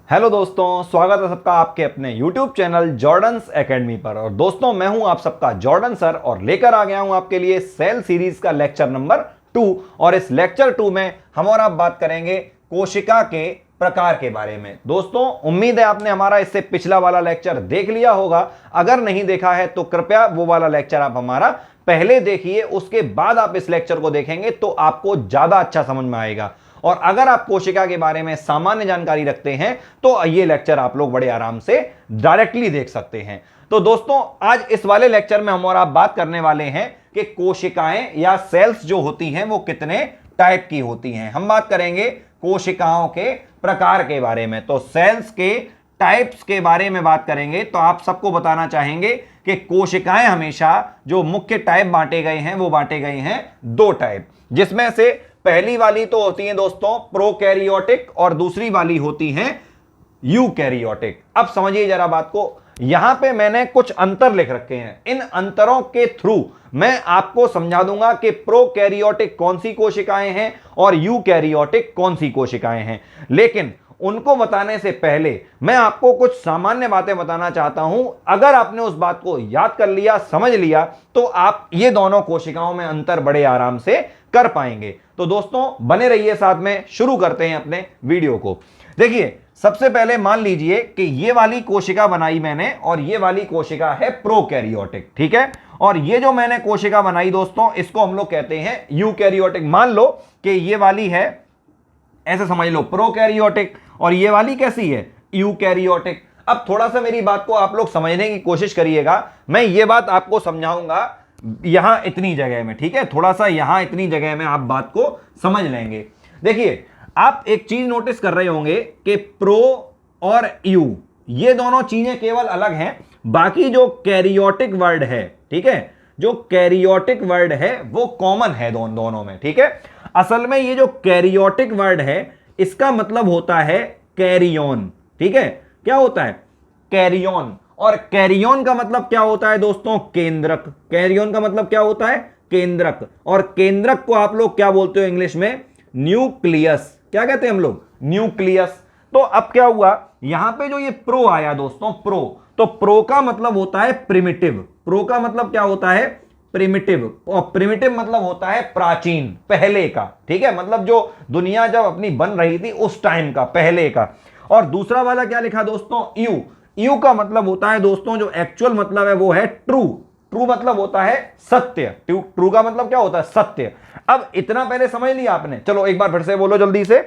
Hello दोस्तों, स्वागत है सबका आपके अपने YouTube चैनल जॉर्डन्स एकेडमी पर। और दोस्तों, मैं हूं आप सबका जॉर्डन सर और लेकर आ गया हूं आपके लिए सेल सीरीज का लेक्चर नंबर 2। और इस लेक्चर 2 में हम और आप बात करेंगे कोशिका के प्रकार के बारे में। दोस्तों, उम्मीद है आपने हमारा इससे पिछला वाला लेक्चर देख लिया होगा। अगर नहीं देखा है तो कृपया वो वाला लेक्चर आप हमारा पहले देखिए, उसके बाद आप इस लेक्चर को देखेंगे तो आपको ज्यादा अच्छा समझ में आएगा। और अगर आप कोशिका के बारे में सामान्य जानकारी रखते हैं तो ये लेक्चर आप लोग बड़े आराम से डायरेक्टली देख सकते हैं। तो दोस्तों, आज इस वाले लेक्चर में हम और आप बात करने वाले हैं कि कोशिकाएं या सेल्स जो होती हैं वो कितने टाइप की होती हैं। हम बात करेंगे कोशिकाओं के प्रकार के बारे में। तो सेल्स के टाइप्स के बारे में बात करेंगे तो आप सबको बताना चाहेंगे कि कोशिकाएं हमेशा जो मुख्य टाइप बांटे गए हैं वो बांटे गए हैं 2 टाइप, जिसमें से पहली वाली तो होती है दोस्तों प्रोकैरियोटिक और दूसरी वाली होती है यूकैरियोटिक। अब समझिए जरा बात को, यहां पे मैंने कुछ अंतर लिख रखे हैं। इन अंतरों के थ्रू मैं आपको समझा दूंगा कि प्रोकैरियोटिक कौन सी कोशिकाएं हैं और यूकैरियोटिक कौन सी कोशिकाएं हैं। लेकिन उनको बताने से पहले मैं आपको कुछ सामान्य बातें बताना चाहता हूं। अगर आपने उस बात को याद कर लिया, समझ लिया, तो आप ये दोनों कोशिकाओं में अंतर बड़े आराम से कर पाएंगे। तो दोस्तों, बने रहिए साथ में। शुरू करते हैं अपने वीडियो को। देखिए, सबसे पहले मान लीजिए कि ये वाली कोशिका बनाई मैंने और ये वाली कोशिका है प्रोकैरियोटिक, ठीक है। और ये जो मैंने कोशिका बनाई दोस्तों, इसको हम लोग कहते हैं यूकैरियोटिक। मान लो कि ये वाली है, ऐसे समझ लो, प्रोकैरियोटिक, और ये वाली कैसी है, यूकैरियोटिक। अब थोड़ा सा मेरी बात को आप लोग समझने की कोशिश करिएगा। मैं ये बात आपको समझाऊंगा यहां इतनी जगह में, ठीक है। थोड़ा सा यहां इतनी जगह में आप बात को समझ लेंगे। देखिए, आप एक चीज नोटिस कर रहे होंगे कि प्रो और यू ये दोनों चीजें केवल अलग हैं। बाकी जो कैरियोटिक वर्ड है, ठीक है, जो कैरियोटिक वर्ड है वो कॉमन है दोनों में, ठीक है। असल में ये जो कैरियोटिक वर्ड है इसका मतलब होता है कैरियन, ठीक है। क्या होता है, कैरियन। और कैरियन का मतलब क्या होता है दोस्तों, केंद्रक। कैरियन का मतलब क्या होता है, केंद्रक। और केंद्रक को आप लोग क्या बोलते हो इंग्लिश में, न्यूक्लियस। क्या कहते हैं हम लोग, न्यूक्लियस। तो अब क्या हुआ, यहां पे जो ये प्रो आया दोस्तों, प्रो, तो प्रो का मतलब होता है प्रिमिटिव। प्रो का मतलब क्या होता है, प्रिमिटिव। और प्रिमिटिव मतलब होता है प्राचीन, पहले का, ठीक है। मतलब जो दुनिया जब अपनी बन रही थी उस टाइम का, पहले का। और दूसरा वाला क्या लिखा दोस्तों, यू। यू का मतलब होता है दोस्तों, जो एक्चुअल मतलब है वो है ट्रू। ट्रू मतलब होता है सत्य। ट्रू का मतलब क्या होता है, सत्य। अब इतना पहले समझ लिया आपने। चलो एक बार फिर से बोलो जल्दी से।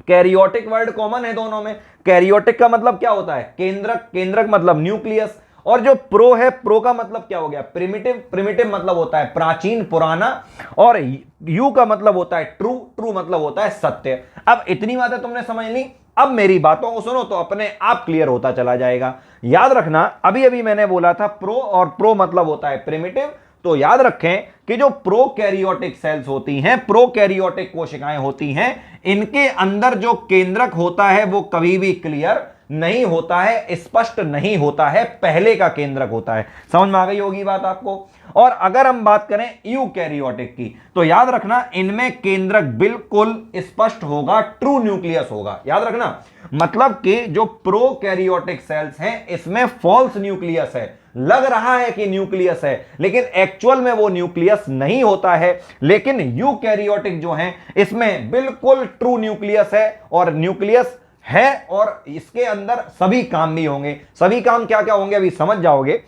कैरियोटिक वर्ड कॉमन है दोनों में। कैरियोटिक का मतलब क्या होता है, केंद्रक। केंद्रक मतलब न्यूक्लियस। और जो प्रो है, प्रो का मतलब क्या हो गया, प्रिमिटिव। प्रिमिटिव मतलब होता है प्राचीन, पुराना। और यू का मतलब होता है ट्रू। ट्रू मतलब होता है सत्य। अब इतनी बातें तुमने समझ ली। अब मेरी बातों को सुनो तो अपने आप क्लियर होता चला जाएगा। याद रखना, अभी अभी मैंने बोला था प्रो, और प्रो मतलब होता है प्रिमिटिव। तो याद रखें कि जो प्रोकैरियोटिक सेल्स होती हैं, प्रोकैरियोटिक कोशिकाएं होती हैं, इनके अंदर जो केंद्रक होता है वो कभी भी क्लियर नहीं होता है, स्पष्ट नहीं होता है, पहले का केंद्रक होता है। समझ में आ गई होगी बात आपको। और अगर हम बात करें यूकैरियोटिक की, तो याद रखना इनमें केंद्रक बिल्कुल स्पष्ट होगा, ट्रू न्यूक्लियस होगा। याद रखना, मतलब कि जो प्रोकैरियोटिक सेल्स हैं इसमें फॉल्स न्यूक्लियस है। लग रहा है कि न्यूक्लियस है, लेकिन एक्चुअल में वो न्यूक्लियस नहीं होता है। लेकिन यूकैरियोटिक जो है इसमें बिल्कुल ट्रू न्यूक्लियस है, और न्यूक्लियस है, और इसके अंदर सभी काम भी होंगे। सभी काम क्या क्या होंगे अभी समझ जाओगे।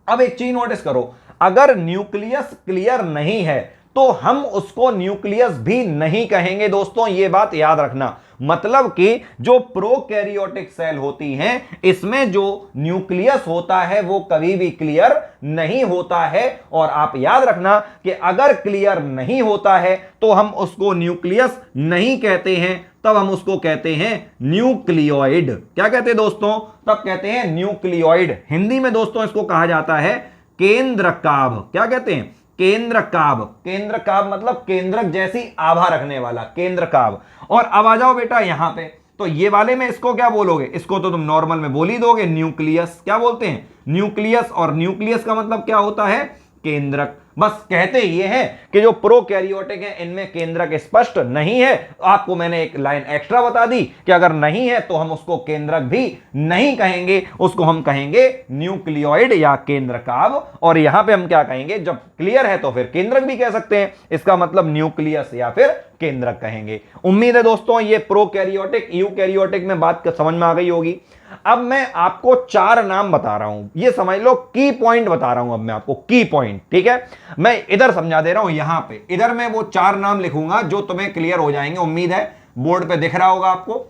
अब एक चीज नोटिस करो, अगर न्यूक्लियस क्लियर नहीं है तो हम उसको न्यूक्लियस भी नहीं कहेंगे दोस्तों, ये बात याद रखना। मतलब कि जो प्रोकैरियोटिक सेल होती हैं इसमें जो न्यूक्लियस होता है वो कभी भी क्लियर नहीं होता है। और आप याद रखना कि अगर क्लियर नहीं होता है तो हम उसको न्यूक्लियस नहीं कहते हैं, तब हम उसको कहते हैं न्यूक्लियोइड। क्या कहते हैं दोस्तों, तब कहते हैं न्यूक्लियोइड। हिंदी में दोस्तों इसको कहा जाता है केंद्रकाभ। क्या कहते हैं, केंद्रकाभ। केंद्रकाभ मतलब केंद्रक जैसी आभा रखने वाला, केंद्रकाभ। और अब आ जाओ बेटा यहां पे, तो ये वाले में इसको क्या बोलोगे, इसको तो तुम नॉर्मल में बोल ही दोगे, न्यूक्लियस। क्या बोलते हैं, न्यूक्लियस। और न्यूक्लियस का मतलब क्या होता है, केंद्रक। बस कहते ये हैं कि जो प्रोकैरियोटिक है इनमें केंद्रक स्पष्ट नहीं है। आपको मैंने एक लाइन एक्स्ट्रा बता दी कि अगर नहीं है तो हम उसको केंद्रक भी नहीं कहेंगे, उसको हम कहेंगे न्यूक्लियोइड या केंद्रकाव। और यहां पे हम क्या कहेंगे, जब क्लियर है तो फिर केंद्रक भी कह सकते हैं, इसका मतलब न्यूक्लियस या फिर केंद्रक कहेंगे। उम्मीद है दोस्तों ये प्रोकैरियोटिक यूकैरियोटिक में बात समझ में आ गई होगी। अब मैं आपको 4 नाम बता रहा हूं, ये समझ लो की पॉइंट बता रहा हूं। अब मैं आपको की पॉइंट, ठीक है, मैं इधर समझा दे रहा हूं, यहां पे इधर मैं वो 4 नाम लिखूंगा जो तुम्हें क्लियर हो जाएंगे। उम्मीद है बोर्ड पे दिख रहा होगा आपको।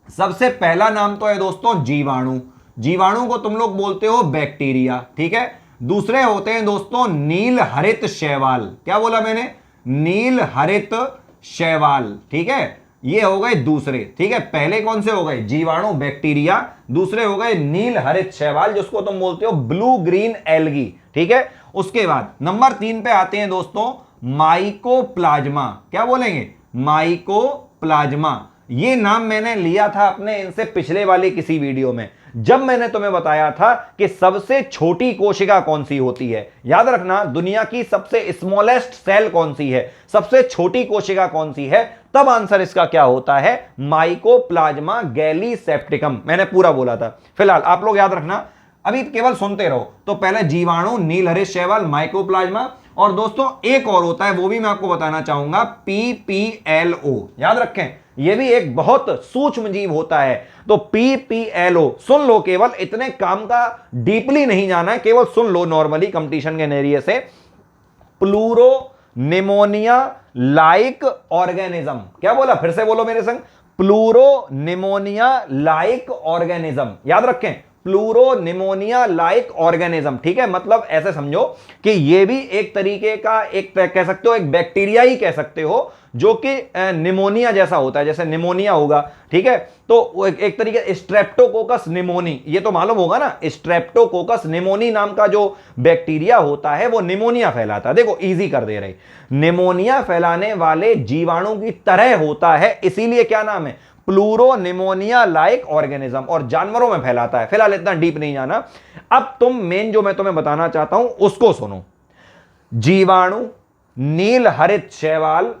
सबसे पहला नाम तो है दोस्तों जीवाणु। जीवाणु को तुम लोग बोलते हो बैक्टीरिया, ठीक है। दूसरे होते हैं दोस्तों नील हरित शैवाल। क्या बोला मैंने, नील हरित शैवाल, ठीक है, ये हो गए दूसरे, ठीक है। पहले कौन से हो गए, जीवाणु बैक्टीरिया, दूसरे हो गए नील हरित शैवाल जिसको तुम बोलते हो ब्लू ग्रीन एल्गी, ठीक है। उसके बाद नंबर 3 पे आते हैं दोस्तों माइकोप्लाज्मा। क्या बोलेंगे, माइकोप्लाज्मा। ये नाम मैंने लिया था अपने इनसे पिछले वाले किसी वीडियो में, जब मैंने तुम्हें बताया था कि सबसे छोटी कोशिका कौन सी होती है। याद रखना, दुनिया की सबसे स्मॉलेस्ट सेल कौन सी है, सबसे छोटी कोशिका कौन सी है, तब आंसर इसका क्या होता है, माइकोप्लाज्मा गैलीसेप्टिकम। मैंने पूरा बोला था। फिलहाल आप लोग याद रखना, अभी केवल सुनते रहो। तो पहले जीवाणु, नील हरित शैवाल, माइकोप्लाज्मा, और दोस्तों एक और होता है वो भी मैं आपको बताना चाहूंगा, PPLO। याद रखें, यह भी एक बहुत सूक्ष्म जीव होता है। तो PPLO सुन लो, केवल इतने काम का डीपली नहीं जाना है, केवल सुन लो नॉर्मली कंपटीशन के नजरिए से। Pleuro pneumonia like organism. क्या बोला, फिर से बोलो मेरे संग, प्लूरो निमोनिया लाइक ऑर्गेनिज्म। याद रखें, प्लूरो निमोनिया लाइक ऑर्गेनिज्म, ठीक है। मतलब ऐसे समझो कि ये भी एक तरीके का, एक कह सकते हो एक बैक्टीरिया ही कह सकते हो, जो कि निमोनिया जैसा होता है, जैसे निमोनिया होगा, ठीक है। तो एक तरीके स्ट्रेप्टोकोकस निमोनी, ये तो मालूम होगा ना, स्ट्रेप्टोकोकस निमोनी नाम का जो बैक्टीरिया होता है वो निमोनिया फैलाता है। देखो इजी कर दे रहे, निमोनिया फैलाने वाले जीवाणु की तरह होता है, इसीलिए क्या नाम है, प्लूरो निमोनिया लाइक ऑर्गेनिज्म, और जानवरों में फैलाता है। फिलहाल इतना डीप नहीं जाना। अब तुम मेन जो मैं तुम्हें बताना चाहता हूं उसको सुनो। जीवाणु, नील हरित शैवाल,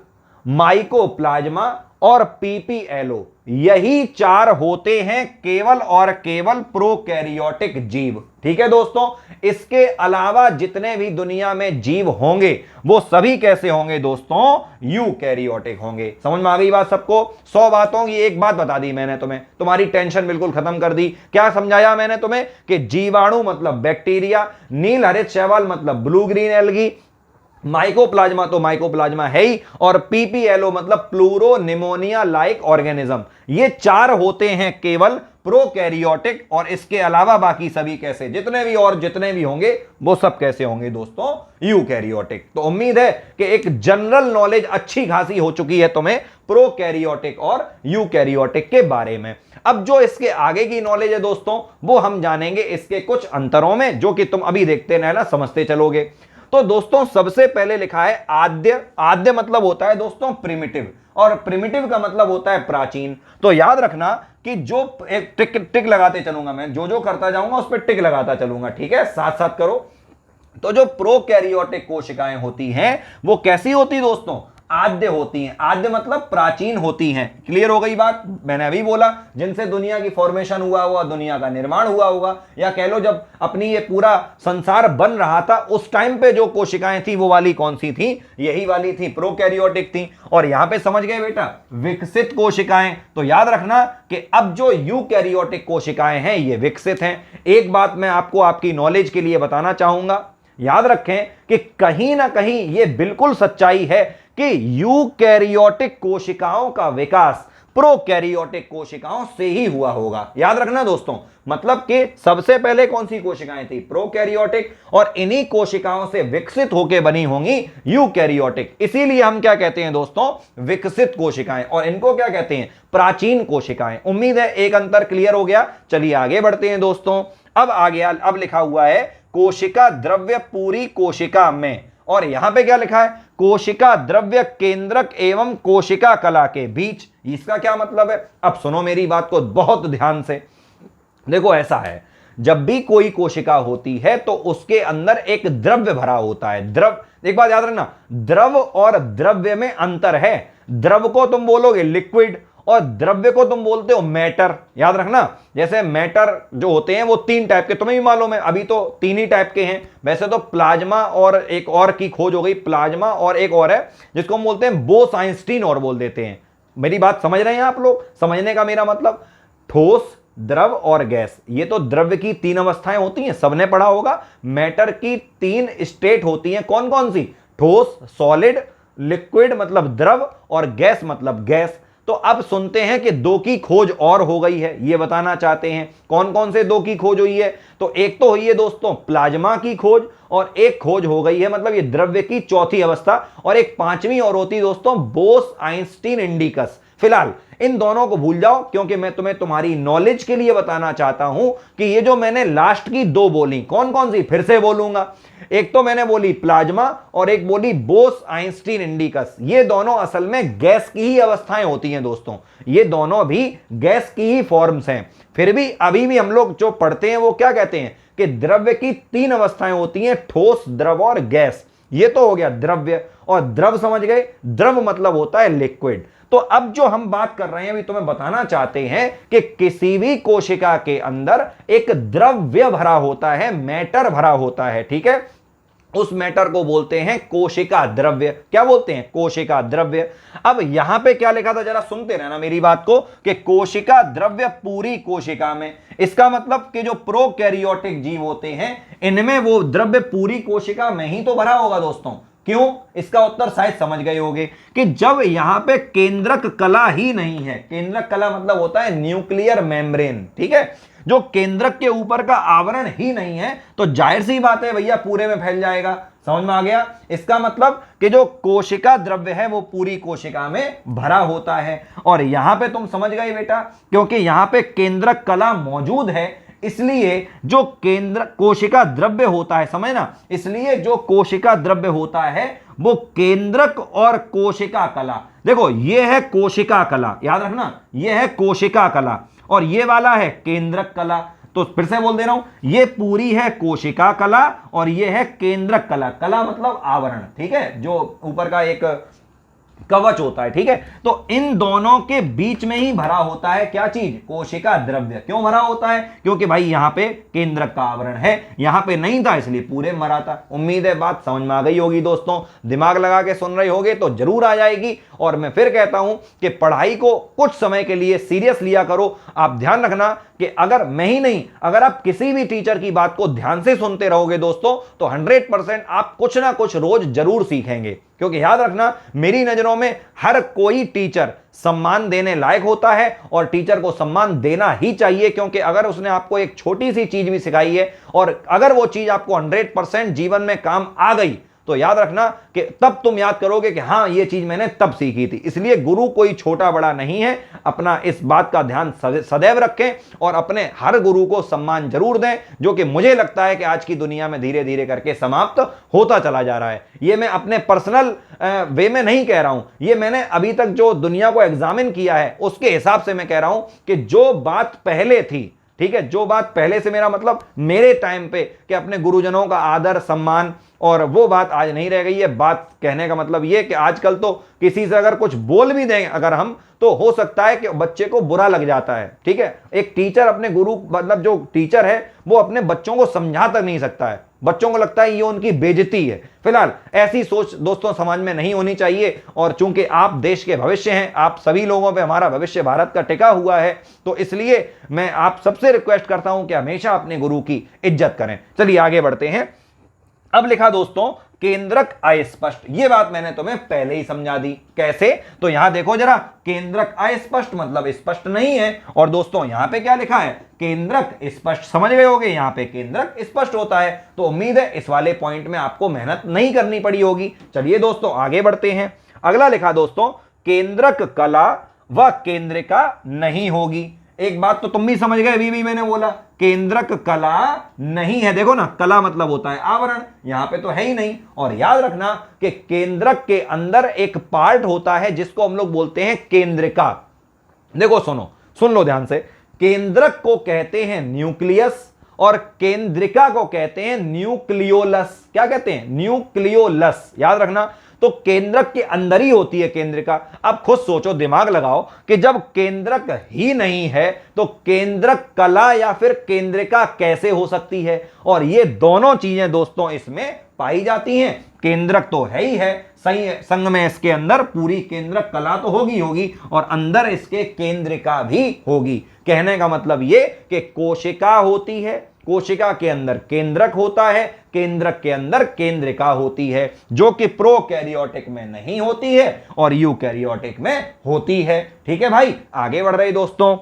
माइकोप्लाज्मा और PPLO, यही 4 होते हैं केवल और केवल प्रोकैरियोटिक जीव, ठीक है दोस्तों। इसके अलावा जितने भी दुनिया में जीव होंगे वो सभी कैसे होंगे दोस्तों, यूकैरियोटिक होंगे। समझ में आ गई बात सबको। 100 बातों की एक बात बता दी मैंने तुम्हें, तुम्हारी टेंशन बिल्कुल खत्म कर दी। क्या समझाया मैंने तुम्हें कि जीवाणु मतलब बैक्टीरिया, नील हरित शैवाल मतलब ब्लू ग्रीन एल्गी, माइकोप्लाज्मा तो माइकोप्लाज्मा है ही, और PPLO मतलब प्लूरो निमोनिया लाइक ऑर्गेनिज्म। ये 4 होते हैं केवल प्रोकैरियोटिक, और इसके अलावा बाकी सभी कैसे, जितने भी होंगे वो सब कैसे होंगे दोस्तों, यूकैरियोटिक। तो उम्मीद है कि एक जनरल नॉलेज अच्छी खासी हो चुकी है तुम्हें प्रोकैरियोटिक और यूकैरियोटिक के बारे में। अब जो इसके आगे की नॉलेज है दोस्तों, वो हम जानेंगे इसके कुछ अंतरों में, जो कि तुम अभी देखते रहना, समझते चलोगे। तो दोस्तों सबसे पहले लिखा है आद्य। आद्य मतलब होता है दोस्तों प्रिमिटिव, और प्रिमिटिव का मतलब होता है प्राचीन। तो याद रखना कि जो एक टिक लगाते चलूंगा मैं, जो करता जाऊंगा उस पर टिक लगाता चलूंगा, ठीक है, साथ साथ करो। तो जो प्रोकैरियोटिक कोशिकाएं होती हैं वो कैसी होती दोस्तों, आद्य होती हैं। आद्य मतलब प्राचीन होती हैं। क्लियर हो गई बात, मैंने अभी बोला जिनसे दुनिया की फॉर्मेशन हुआ, दुनिया का निर्माण हुआ होगा, या कह लो जब अपनी ये पूरा संसार बन रहा था उस टाइम पे जो कोशिकाएं थी वो वाली कौन सी थी, यही वाली थी, प्रोकैरियोटिक थी। और यहां पे समझ गए बेटा, विकसित कोशिकाएं। तो याद रखना कि अब जो यूकैरियोटिक कोशिकाएं हैं ये विकसित हैं। एक बात मैं आपको आपकी नॉलेज के लिए बताना चाहूंगा, याद रखें कि कहीं ना कहीं ये बिल्कुल सच्चाई है कि यूकैरियोटिक कोशिकाओं का विकास प्रोकैरियोटिक कोशिकाओं से ही हुआ होगा। याद रखना दोस्तों, मतलब कि सबसे पहले कौन सी कोशिकाएं थी, प्रोकैरियोटिक, और इन्हीं कोशिकाओं से विकसित होकर बनी होंगी यूकैरियोटिक। इसीलिए हम क्या कहते हैं दोस्तों, विकसित कोशिकाएं, और इनको क्या कहते हैं, प्राचीन कोशिकाएं। उम्मीद है एक अंतर क्लियर हो गया। चलिए आगे बढ़ते हैं दोस्तों। अब आ गया, अब लिखा हुआ है कोशिका द्रव्य पूरी कोशिका में, और यहां पे क्या लिखा है, कोशिका द्रव्य केंद्रक एवं कोशिका कला के बीच। इसका क्या मतलब है, अब सुनो मेरी बात को बहुत ध्यान से। देखो ऐसा है, जब भी कोई कोशिका होती है तो उसके अंदर एक द्रव्य भरा होता है। द्रव एक बात याद रखना, द्रव और द्रव्य में अंतर है। द्रव को तुम बोलोगे लिक्विड और द्रव्य को तुम बोलते हो मैटर। याद रखना, जैसे मैटर जो होते हैं वो 3 टाइप के, तुम्हें भी मालूम है, अभी तो 3 ही टाइप के हैं वैसे तो, प्लाज्मा और एक और की खोज हो गई, प्लाज्मा और एक और है जिसको हम बोलते हैं बोस आइंस्टीन और बोल देते हैं। मेरी बात समझ रहे हैं आप लोग? समझने का मेरा मतलब, ठोस, द्रव और गैस, ये तो द्रव्य की 3 अवस्थाएं होती हैं, सबने पढ़ा होगा। मैटर की 3 स्टेट होती हैं, कौन कौन सी? ठोस, सॉलिड, लिक्विड मतलब द्रव, और गैस मतलब गैस। तो अब सुनते हैं कि 2 की खोज और हो गई है, ये बताना चाहते हैं। कौन कौन से 2 की खोज हुई है? तो एक तो हुई है दोस्तों प्लाज्मा की खोज, और एक खोज हो गई है, मतलब ये द्रव्य की 4थी अवस्था, और एक 5वीं और होती है दोस्तों बोस आइंस्टीन इंडिकस। फिलहाल इन दोनों को भूल जाओ, क्योंकि मैं तुम्हें तुम्हारी नॉलेज के लिए बताना चाहता हूं कि ये जो मैंने लास्ट की 2 बोली, कौन कौन सी, फिर से बोलूंगा। एक तो मैंने बोली प्लाज्मा और एक बोली बोस आइंस्टीन इंडिकस। ये दोनों असल में गैस की ही अवस्थाएं होती हैं दोस्तों, ये दोनों भी गैस की ही फॉर्म्स हैं। फिर भी अभी भी हम लोग जो पढ़ते हैं वो क्या कहते हैं कि द्रव्य की 3 अवस्थाएं होती हैं, ठोस, द्रव और गैस। ये तो हो गया द्रव्य, और द्रव समझ गए, द्रव मतलब होता है लिक्विड। तो अब जो हम बात कर रहे हैं, अभी तुम्हें बताना चाहते हैं कि किसी भी कोशिका के अंदर एक द्रव्य भरा होता है, मैटर भरा होता है, ठीक है। उस मैटर को बोलते हैं कोशिका द्रव्य। क्या बोलते हैं? कोशिका द्रव्य। अब यहां पे क्या लिखा था, जरा सुनते रहना मेरी बात को, कि कोशिका द्रव्य पूरी कोशिका में, इसका मतलब कि जो प्रोकैरियोटिक जीव होते हैं इनमें वो द्रव्य पूरी कोशिका में ही तो भरा होगा दोस्तों। क्यों? इसका उत्तर शायद समझ गए होगे कि जब यहां पे केंद्रक कला ही नहीं है, केंद्रक कला मतलब होता है न्यूक्लियर मेम्ब्रेन, ठीक है, जो केंद्रक के ऊपर का आवरण ही नहीं है, तो जाहिर सी बात है भैया पूरे में फैल जाएगा। समझ में आ गया? इसका मतलब कि जो कोशिका द्रव्य है वो पूरी कोशिका में भरा होता है। और यहां पे तुम समझ गए बेटा, क्योंकि यहां पे केंद्रक कला मौजूद है, इसलिए जो केंद्र कोशिका द्रव्य होता है, समझना, इसलिए जो कोशिका द्रव्य होता है वो केंद्रक और कोशिका कला, देखो ये है कोशिका कला, याद रखना, ये है कोशिका कला और ये वाला है केंद्रक कला। तो फिर से बोल दे रहा हूं, ये पूरी है कोशिका कला और ये है केंद्रक कला। कला मतलब आवरण, ठीक है, जो ऊपर का एक कवच होता है, ठीक है। तो इन दोनों के बीच में ही भरा होता है क्या चीज? कोशिका द्रव्य। क्यों भरा होता है? क्योंकि भाई यहां पे केंद्रक का आवरण है, यहां पे नहीं था इसलिए पूरे में भरा था। उम्मीद है बात समझ में आ गई होगी दोस्तों, दिमाग लगा के सुन रहे होगे तो जरूर आ जाएगी। और मैं फिर कहता हूं कि पढ़ाई को कुछ समय के लिए सीरियस लिया करो। आप ध्यान रखना कि अगर मैं ही नहीं, अगर आप किसी भी टीचर की बात को ध्यान से सुनते रहोगे दोस्तों, तो 100% आप कुछ ना कुछ रोज जरूर सीखेंगे। क्योंकि याद रखना, मेरी नजरों में हर कोई टीचर सम्मान देने लायक होता है और टीचर को सम्मान देना ही चाहिए। क्योंकि अगर उसने आपको एक छोटी सी चीज भी सिखाई है और अगर वो चीज आपको 100% जीवन में काम आ गई, तो याद रखना कि तब तुम याद करोगे कि हां ये चीज मैंने तब सीखी थी। इसलिए गुरु कोई छोटा बड़ा नहीं है, अपना इस बात का ध्यान सदैव रखें और अपने हर गुरु को सम्मान जरूर दें, जो कि मुझे लगता है कि आज की दुनिया में धीरे धीरे करके समाप्त होता चला जा रहा है। ये मैं अपने पर्सनल वे में नहीं कह रहा हूं, ये मैंने अभी तक जो दुनिया को एग्जामिन किया है उसके हिसाब से मैं कह रहा हूं कि जो बात पहले थी, ठीक है, जो बात पहले से, मेरा मतलब मेरे टाइम पे कि अपने गुरुजनों का आदर सम्मान, और वो बात आज नहीं रह गई है। बात कहने का मतलब ये कि आजकल तो किसी से अगर कुछ बोल भी दें अगर हम, तो हो सकता है कि बच्चे को बुरा लग जाता है, ठीक है। एक टीचर अपने गुरु, मतलब जो टीचर है वो अपने बच्चों को समझा तक नहीं सकता है, बच्चों को लगता है ये उनकी बेइज्जती है। फिलहाल ऐसी सोच दोस्तों समाज में नहीं होनी चाहिए। और चूंकि आप देश के भविष्य हैं, आप सभी लोगों पे हमारा भविष्य भारत का टिका हुआ है, तो इसलिए मैं आप सबसे रिक्वेस्ट करता हूं कि हमेशा अपने गुरु की इज्जत करें। चलिए आगे बढ़ते हैं। अब लिखा दोस्तों केंद्रक अस्पष्ट, ये बात मैंने तुम्हें पहले ही समझा दी। कैसे? तो यहां देखो जरा, केंद्रक अस्पष्ट मतलब स्पष्ट नहीं है। और दोस्तों यहां पे क्या लिखा है? केंद्रक स्पष्ट। समझ गए होगे, यहां पे केंद्रक स्पष्ट होता है। तो उम्मीद है इस वाले पॉइंट में आपको मेहनत नहीं करनी पड़ी होगी। चलिए दोस्तों आगे बढ़ते हैं। अगला लिखा दोस्तों, केंद्रक कला व केंद्रिका नहीं होगी। एक बात तो तुम भी समझ गए, अभी भी मैंने बोला केंद्रक कला नहीं है। देखो ना, कला मतलब होता है आवरण, यहां पे तो है ही नहीं। और याद रखना कि केंद्रक के अंदर एक पार्ट होता है जिसको हम लोग बोलते हैं केंद्रिका। देखो सुनो, सुन लो ध्यान से, केंद्रक को कहते हैं न्यूक्लियस और केंद्रिका को कहते हैं न्यूक्लियोलस। क्या कहते हैं? न्यूक्लियोलस। याद रखना, तो केंद्रक के अंदर ही होती है केंद्रिका। अब खुद सोचो, दिमाग लगाओ कि जब केंद्रक ही नहीं है तो केंद्रक कला या फिर केंद्रिका कैसे हो सकती है? और ये दोनों चीजें दोस्तों इसमें पाई जाती हैं। केंद्रक तो है ही है, सही संग में इसके अंदर पूरी केंद्रक कला तो होगी और अंदर इसके केंद्रिका भी होगी। कहने का मतलब ये कि कोशिका होती है, कोशिका के अंदर केंद्रक होता है, केंद्रक के अंदर केंद्रिका होती है, जो कि प्रोकैरियोटिक में नहीं होती है और यूकैरियोटिक में होती है। ठीक है भाई, आगे बढ़ रहे दोस्तों।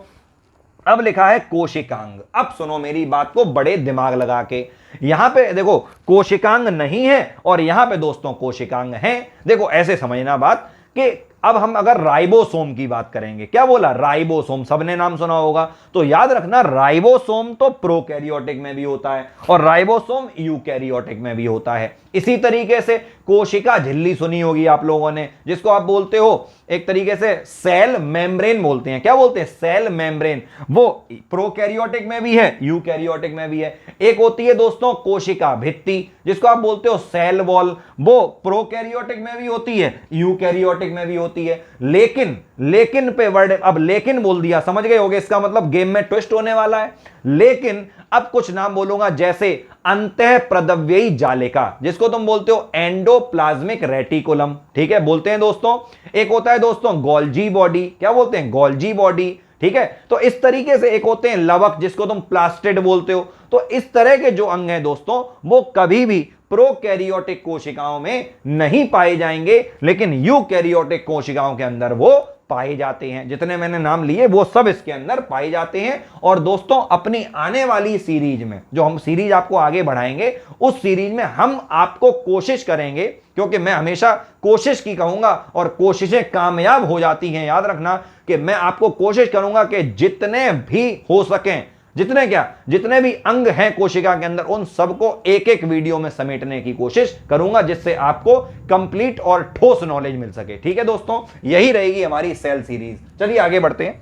अब लिखा है कोशिकांग। अब सुनो मेरी बात को बड़े दिमाग लगा के। यहां पे देखो कोशिकांग नहीं है और यहां पे दोस्तों कोशिकांग है। देखो ऐसे समझना बात कि अब हम अगर राइबोसोम की बात करेंगे, क्या बोला? राइबोसोम, सबने नाम सुना होगा। तो याद रखना, राइबोसोम तो प्रोकैरियोटिक में भी होता है और राइबोसोम यूकैरियोटिक में भी होता है। इसी तरीके से कोशिका झिल्ली सुनी होगी आप लोगों ने, जिसको आप बोलते हो एक तरीके से सेल मेम्ब्रेन बोलते हैं। क्या बोलते हैं? Cell membrane. वो प्रोकैरियोटिक में भी है, यूकैरियोटिक में भी है। एक होती है दोस्तों कोशिका भित्ति, जिसको आप बोलते हो सेल वॉल। वो प्रोकैरियोटिक में भी होती है, यूकैरियोटिक में भी होती है। लेकिन पे वर्ड, अब लेकिन बोल दिया, समझ गए होगे, इसका मतलब गेम में ट्विस्ट होने वाला है। लेकिन अब कुछ नाम बोलूंगा, जैसे अंतःप्रद्रव्ययी जालिका, जिसको तुम बोलते हो एंडोप्लाज्मिक रेटिकुलम। ठीक है, बोलते हैं दोस्तों। एक होता है दोस्तों गोल्जी बॉडी। क्या बोलते हैं? Golgi body. ठीक है, तो इस तरीके से एक होते हैं लवक, जिसको तुम प्लास्टिड बोलते हो। तो इस तरह के जो अंग हैं दोस्तों, वो कभी भी प्रोकैरियोटिक कोशिकाओं में नहीं पाए जाएंगे, लेकिन यूकैरियोटिक कोशिकाओं के अंदर वो पाए जाते हैं। जितने मैंने नाम लिए वो सब इसके अंदर पाए जाते हैं। और दोस्तों अपनी आने वाली सीरीज में, जो हम सीरीज आपको आगे बढ़ाएंगे, उस सीरीज में हम आपको कोशिश करेंगे, क्योंकि मैं हमेशा कोशिश की कहूंगा और कोशिशें कामयाब हो जाती हैं। याद रखना कि मैं आपको कोशिश करूंगा कि जितने भी हो सकें, जितने भी अंग हैं कोशिका के अंदर, उन सबको एक एक वीडियो में समेटने की कोशिश करूंगा, जिससे आपको कंप्लीट और ठोस नॉलेज मिल सके। ठीक है दोस्तों, यही रहेगी हमारी सेल सीरीज। चलिए आगे बढ़ते हैं।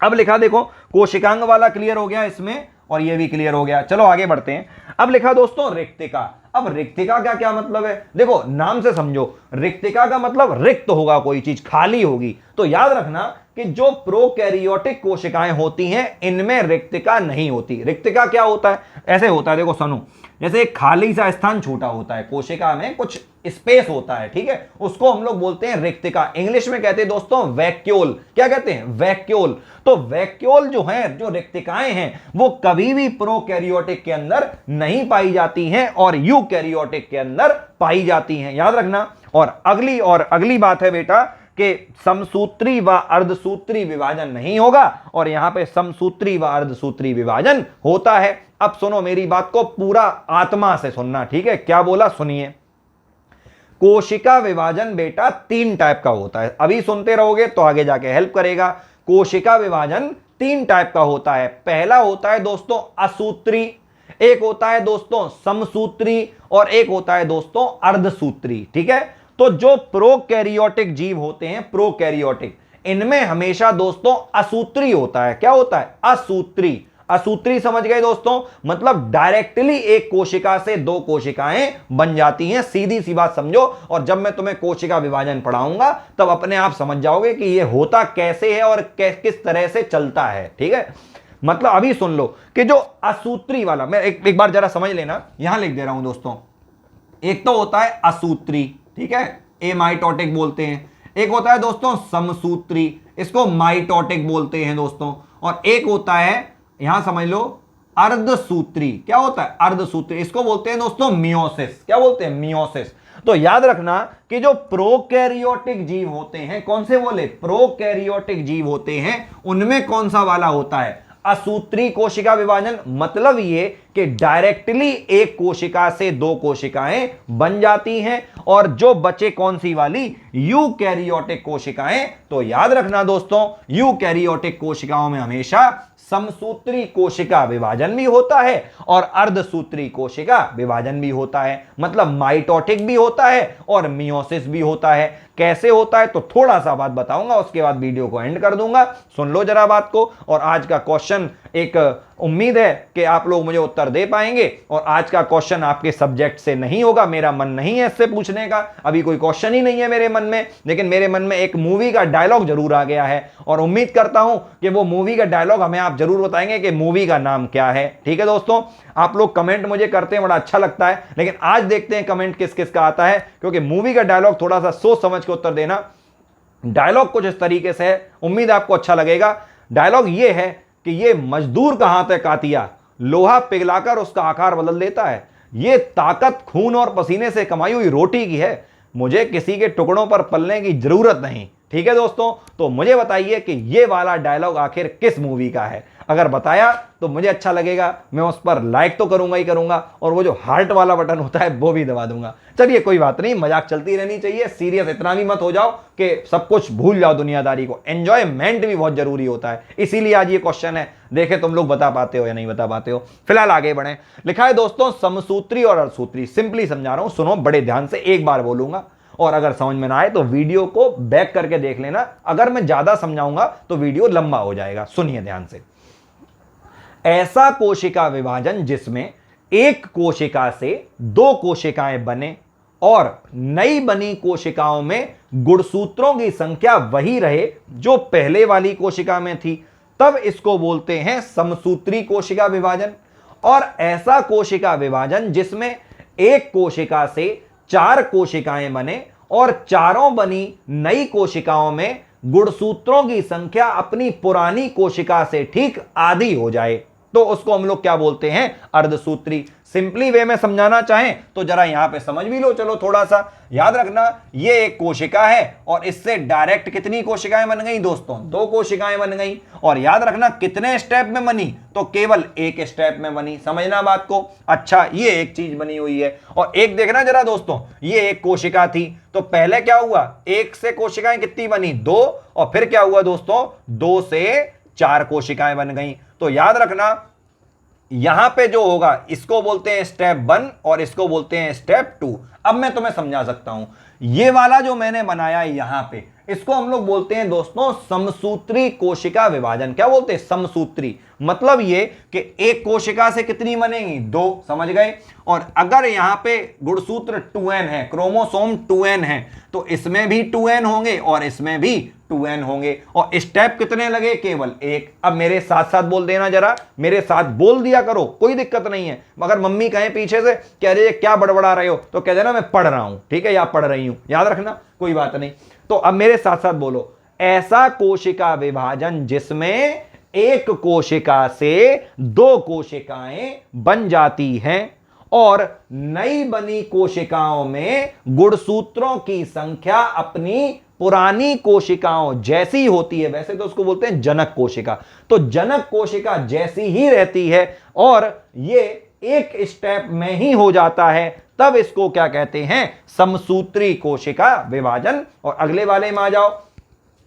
अब लिखा देखो, कोशिकांग वाला क्लियर हो गया इसमें और ये भी क्लियर हो गया। चलो आगे बढ़ते हैं। अब लिखा दोस्तों रिक्तिका। अब रिक्तिका का क्या मतलब है? देखो नाम से समझो, रिक्तिका का मतलब रिक्त होगा, कोई चीज खाली होगी। तो याद रखना कि जो प्रोकैरियोटिक कोशिकाएं होती हैं, इनमें रिक्तिका नहीं होती। रिक्तिका क्या होता है? ऐसे होता है, देखो सुनो, जैसे एक खाली सा स्थान छूटा होता है, कोशिका में कुछ स्पेस होता है। ठीक है, उसको हम लोग बोलते हैं रिक्तिका। इंग्लिश में कहते हैं दोस्तों वैक्यूल। क्या कहते हैं? वैक्यूल। तो वैक्यूल जो है, जो रिक्तिकाएं हैं, वो कभी भी प्रोकैरियोटिक के अंदर नहीं पाई जाती हैं और यूकैरियोटिक के अंदर पाई जाती हैं। याद रखना। और अगली बात है बेटा कि समसूत्री व अर्धसूत्री विभाजन नहीं होगा और यहां पे समसूत्री व अर्धसूत्री विभाजन होता है। अब सुनो मेरी बात को पूरा आत्मा से सुनना। ठीक है, क्या बोला सुनिए। कोशिका विभाजन बेटा 3 टाइप का होता है। अभी सुनते रहोगे तो आगे जाके हेल्प करेगा। कोशिका विभाजन 3 टाइप का होता है। पहला होता है दोस्तों असूत्री, एक होता है दोस्तों समसूत्री और एक होता है दोस्तों अर्धसूत्री। ठीक है, तो जो प्रोकैरियोटिक जीव होते हैं, प्रोकैरियोटिक, इनमें हमेशा दोस्तों असूत्री होता है। क्या होता है? असूत्री। असूत्री समझ गए दोस्तों? मतलब डायरेक्टली एक कोशिका से 2 कोशिकाएं बन जाती हैं। सीधी सी बात समझो। और जब मैं तुम्हें कोशिका विभाजन पढ़ाऊंगा तब अपने आप समझ जाओगे कि यह होता कैसे है और किस तरह से चलता है। ठीक है, मतलब अभी सुन लो कि जो असूत्री वाला, मैं एक बार जरा समझ लेना, यहां लिख दे रहा हूं दोस्तों। एक तो होता है असूत्री, ठीक है, एमाइटोटिक बोलते हैं। एक होता है दोस्तों समसूत्री, इसको माइटोटिक बोलते हैं दोस्तों। और एक होता है, यहां समझ लो, अर्धसूत्री। क्या होता है? अर्धसूत्री, इसको बोलते हैं दोस्तों मियोसिस। क्या बोलते हैं? मियोसिस। तो याद रखना कि जो प्रोकैरियोटिक जीव होते हैं, कौन से बोले? प्रोकैरियोटिक जीव होते हैं, उनमें कौन सा वाला होता है? असूत्री कोशिका विभाजन। मतलब ये कि डायरेक्टली एक कोशिका से 2 कोशिकाएं बन जाती हैं। और जो बचे कौन सी वाली? यूकैरियोटिक कोशिकाएं। तो याद रखना दोस्तों, यूकैरियोटिक कोशिकाओं में हमेशा समसूत्री कोशिका विभाजन भी होता है और अर्धसूत्री कोशिका विभाजन भी होता है। मतलब माइटोटिक भी होता है और मियोसिस भी होता है। कैसे होता है तो थोड़ा सा बात बताऊंगा, उसके बाद वीडियो को एंड कर दूंगा। सुन लो जरा बात को। और आज का क्वेश्चन एक उम्मीद है कि आप लोग मुझे उत्तर दे पाएंगे। और आज का क्वेश्चन आपके सब्जेक्ट से नहीं होगा, मेरा मन नहीं है इससे पूछने का, अभी कोई क्वेश्चन ही नहीं है मेरे मन में, लेकिन मेरे मन में एक मूवी का डायलॉग जरूर आ गया है और उम्मीद करता हूं कि वो मूवी का डायलॉग हमें आप जरूर बताएंगे कि मूवी का नाम क्या है। ठीक है दोस्तों, आप लोग कमेंट मुझे करते हैं, बड़ा अच्छा लगता है, लेकिन आज देखते हैं कमेंट किस किस का आता है, क्योंकि मूवी का डायलॉग थोड़ा सा सोच समझ के उत्तर देना। डायलॉग कुछ इस तरीके से है, उम्मीद है आपको अच्छा लगेगा। डायलॉग ये है कि ये मजदूर का हाथ है कातिया, लोहा पिघलाकर उसका आकार बदल देता है, ये ताकत खून और पसीने से कमाई हुई रोटी की है, मुझे किसी के टुकड़ों पर पलने की जरूरत नहीं। ठीक है दोस्तों, तो मुझे बताइए कि ये वाला डायलॉग आखिर किस मूवी का है। अगर बताया तो मुझे अच्छा लगेगा, मैं उस पर लाइक तो करूंगा ही करूंगा, और वो जो हार्ट वाला बटन होता है वो भी दबा दूंगा। चलिए कोई बात नहीं, मजाक चलती रहनी चाहिए, सीरियस इतना भी मत हो जाओ कि सब कुछ भूल जाओ दुनियादारी को। एंजॉयमेंट भी बहुत जरूरी होता है, इसीलिए आज ये क्वेश्चन है, देखे तुम लोग बता पाते हो या नहीं बता पाते हो। फिलहाल आगे बढ़े। लिखा है दोस्तों समसूत्री और अर्धसूत्री, सिंपली समझा रहा हूं, सुनो बड़े ध्यान से, एक बार बोलूंगा और अगर समझ में ना आए तो वीडियो को बैक करके देख लेना, अगर मैं ज्यादा समझाऊंगा तो वीडियो लंबा हो जाएगा। सुनिए ध्यान से। ऐसा कोशिका विभाजन जिसमें एक कोशिका से दो कोशिकाएं बने और नई बनी कोशिकाओं में गुणसूत्रों की संख्या वही रहे जो पहले वाली कोशिका में थी, तब इसको बोलते हैं समसूत्री कोशिका विभाजन। और ऐसा कोशिका विभाजन जिसमें एक कोशिका से चार कोशिकाएं बने और चारों बनी नई कोशिकाओं में गुणसूत्रों की संख्या अपनी पुरानी कोशिका से ठीक आधी हो जाए, तो उसको हम लोग क्या बोलते हैं, अर्धसूत्री। सिंपली वे में समझाना चाहें तो जरा यहां पे समझ भी लो, चलो थोड़ा सा याद रखना, ये एक कोशिका है और इससे डायरेक्ट कितनी कोशिकाएं बन गई दोस्तों, दो कोशिकाएं बन गई। और याद रखना कितने स्टेप में बनी, तो केवल एक स्टेप में बनी, समझना बात को। अच्छा, ये एक चीज बनी हुई है। और एक देखना जरा दोस्तों, ये एक कोशिका थी तो पहले क्या हुआ, एक से कोशिकाएं कितनी बनी, दो, और फिर क्या हुआ दोस्तों, दो से चार कोशिकाएं बन गई। तो याद रखना यहां पे जो होगा इसको बोलते हैं स्टेप 1 और इसको बोलते हैं स्टेप 2। अब मैं तुम्हें समझा सकता हूं, ये वाला जो मैंने बनाया यहां पे, इसको हम लोग बोलते हैं दोस्तों समसूत्री कोशिका विभाजन। क्या बोलते हैं, समसूत्री। मतलब ये कि एक कोशिका से कितनी बनेंगी, दो, समझ गए। और अगर यहां पे गुणसूत्र 2n है, क्रोमोसोम 2n है, तो इसमें भी 2n होंगे और इसमें भी 2n होंगे। और स्टेप कितने लगे, केवल एक। अब मेरे साथ साथ बोल देना, जरा मेरे साथ बोल दिया करो, कोई दिक्कत नहीं है। मगर मम्मी कहें पीछे से कह रही है क्या बड़बड़ा रहे हो, तो कह देना मैं पढ़ रहा हूं, ठीक है, या पढ़ रही हूं, याद रखना, कोई बात नहीं। तो अब मेरे साथ साथ बोलो, ऐसा कोशिका विभाजन जिसमें एक कोशिका से दो कोशिकाएं बन जाती हैं और नई बनी कोशिकाओं में गुणसूत्रों की संख्या अपनी पुरानी कोशिकाओं जैसी होती है। वैसे तो उसको बोलते हैं जनक कोशिका, तो जनक कोशिका जैसी ही रहती है और ये एक स्टेप में ही हो जाता है, तब इसको क्या कहते हैं, समसूत्री कोशिका विभाजन। और अगले वाले में आ जाओ,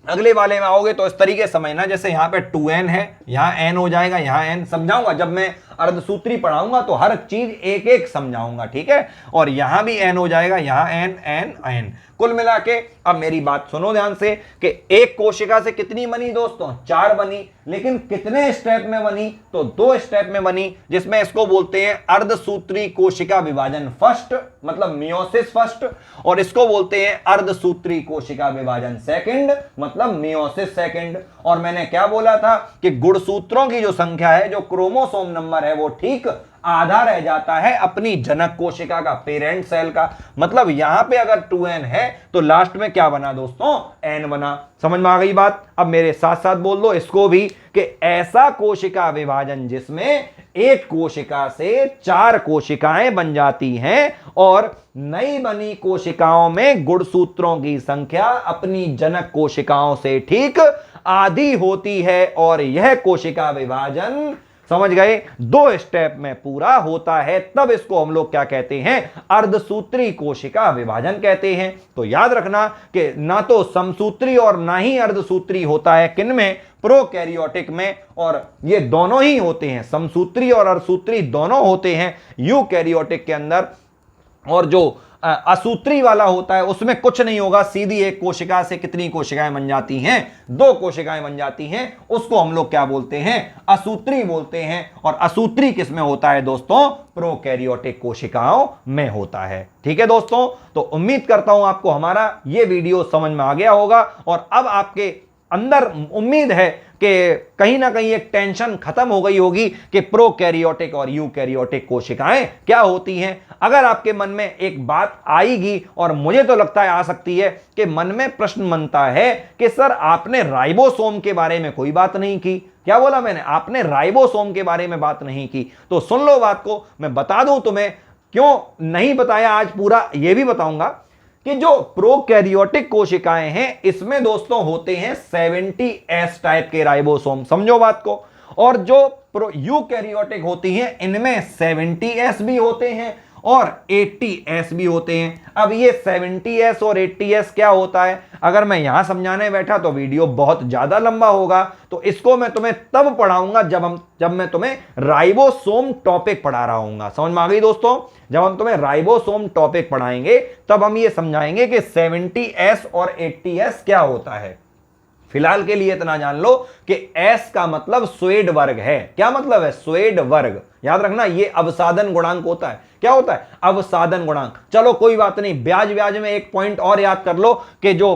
अगले वाले में आओगे तो इस तरीके से समझना, जैसे यहां पे 2n है, यहां n हो जाएगा, यहां n समझाऊंगा, जब मैं अर्धसूत्री पढ़ाऊंगा तो हर चीज एक एक समझाऊंगा, ठीक है। और यहां भी n हो जाएगा, यहां n n n, कुल मिला के। अब मेरी बात सुनो ध्यान से कि एक कोशिका से कितनी बनी दोस्तों, चार बनी, लेकिन कितने स्टेप में बनी, तो दो स्टेप में बनी, जिसमें इसको बोलते हैं अर्धसूत्री कोशिका विभाजन फर्स्ट, मतलब मियोसिस फर्स्ट, और इसको बोलते हैं अर्धसूत्री कोशिका विभाजन सेकंड, मतलब मियोसिस सेकंड। और मैंने क्या बोला था कि गुणसूत्रों की जो संख्या है, जो क्रोमोसोम नंबर है, वो ठीक आधा रह जाता है अपनी जनक कोशिका का, पेरेंट सेल का। मतलब यहां पे अगर 2n है तो लास्ट में क्या बना दोस्तों, n बना। समझ में आ गई बात। अब मेरे साथ साथ बोल दो इसको भी कि ऐसा कोशिका विभाजन जिसमें एक कोशिका से चार कोशिकाएं बन जाती हैं और नई बनी कोशिकाओं में गुणसूत्रों की संख्या अपनी जनक कोशिकाओं से ठीक आधी होती है, और यह कोशिका विभाजन, समझ गए, दो स्टेप में पूरा होता है, तब इसको हम लोग क्या कहते हैं, अर्धसूत्री कोशिका विभाजन कहते हैं। तो याद रखना कि ना तो समसूत्री और ना ही अर्धसूत्री होता है, किनमें, प्रोकैरियोटिक में, और ये दोनों ही होते हैं, समसूत्री और अर्धसूत्री दोनों होते हैं यूकैरियोटिक के अंदर। और जो असूत्री वाला होता है उसमें कुछ नहीं होगा, सीधी एक कोशिका से कितनी कोशिकाएं बन जाती हैं, 2 कोशिकाएं बन जाती हैं, उसको हम लोग क्या बोलते हैं, असूत्री बोलते हैं। और असूत्री किसमें होता है दोस्तों, प्रोकैरियोटिक कोशिकाओं में होता है। ठीक है दोस्तों, तो उम्मीद करता हूं आपको हमारा यह वीडियो समझ में आ गया होगा और अब आपके अंदर उम्मीद है कि कहीं ना कहीं एक टेंशन खत्म हो गई होगी कि प्रोकैरियोटिक और यूकैरियोटिक कोशिकाएं क्या होती हैं। अगर आपके मन में एक बात आएगी, और मुझे तो लगता है आ सकती है, कि मन में प्रश्न बनता है कि सर आपने राइबोसोम के बारे में कोई बात नहीं की। क्या बोला मैंने, आपने राइबोसोम के बारे में बात नहीं की। तो सुन लो बात को, मैं बता दूं तुम्हें क्यों नहीं बताया, आज पूरा यह भी बताऊंगा कि जो प्रोकैरियोटिक कोशिकाएं हैं इसमें दोस्तों होते हैं 70S टाइप के राइबोसोम, समझो बात को। और जो यूकैरियोटिक होती हैं इनमें 70S भी होते हैं और 80S भी होते हैं। अब ये 70S और 80S क्या होता है, अगर मैं यहां समझाने बैठा तो वीडियो बहुत ज्यादा लंबा होगा, तो इसको मैं तुम्हें तब पढ़ाऊंगा जब मैं तुम्हें राइबोसोम टॉपिक पढ़ा रहा हूंगा। समझ में आ गई दोस्तों, जब हम तुम्हें राइबोसोम टॉपिक पढ़ाएंगे तब हम ये समझाएंगे कि 70S और 80S क्या होता है। फिलहाल के लिए इतना जान लो कि S का मतलब स्वेड वर्ग है। क्या मतलब है, स्वेड वर्ग। याद रखना, ये अवसादन गुणांक होता है। क्या होता है, अवसादन गुणांक। चलो कोई बात नहीं, ब्याज में एक पॉइंट और याद कर लो कि जो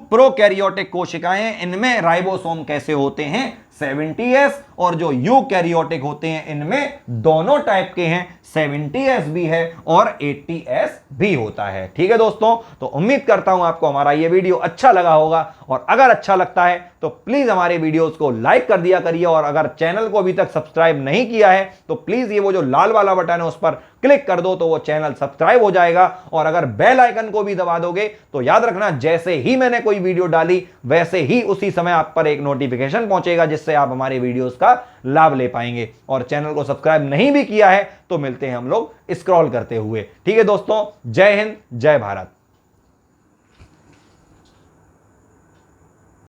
प्रोकैरियोटिक कोशिकाएं हैं इनमें राइबोसोम कैसे होते हैं, 70S, और जो यूकैरियोटिक होते हैं इनमें दोनों टाइप के हैं, 70S भी है और 80S भी होता है। ठीक है दोस्तों, तो उम्मीद करता हूं आपको हमारा ये वीडियो अच्छा लगा होगा, और अगर अच्छा लगता है तो प्लीज हमारे वीडियोस को लाइक कर दिया करिए, और अगर चैनल को अभी तक सब्सक्राइब नहीं किया है तो प्लीज ये वो जो लाल वाला बटन है उस पर क्लिक कर दो, तो वो चैनल सब्सक्राइब हो जाएगा। और अगर बेल आइकन को भी दबा दोगे तो याद रखना, जैसे ही मैंने कोई वीडियो डाली वैसे ही उसी समय आप पर एक नोटिफिकेशन पहुंचेगा, जिससे आप हमारे वीडियोस का लाभ ले पाएंगे। और चैनल को सब्सक्राइब नहीं भी किया है तो मिलते हैं हम लोग स्क्रॉल करते हुए। ठीक है दोस्तों, जय हिंद, जय भारत।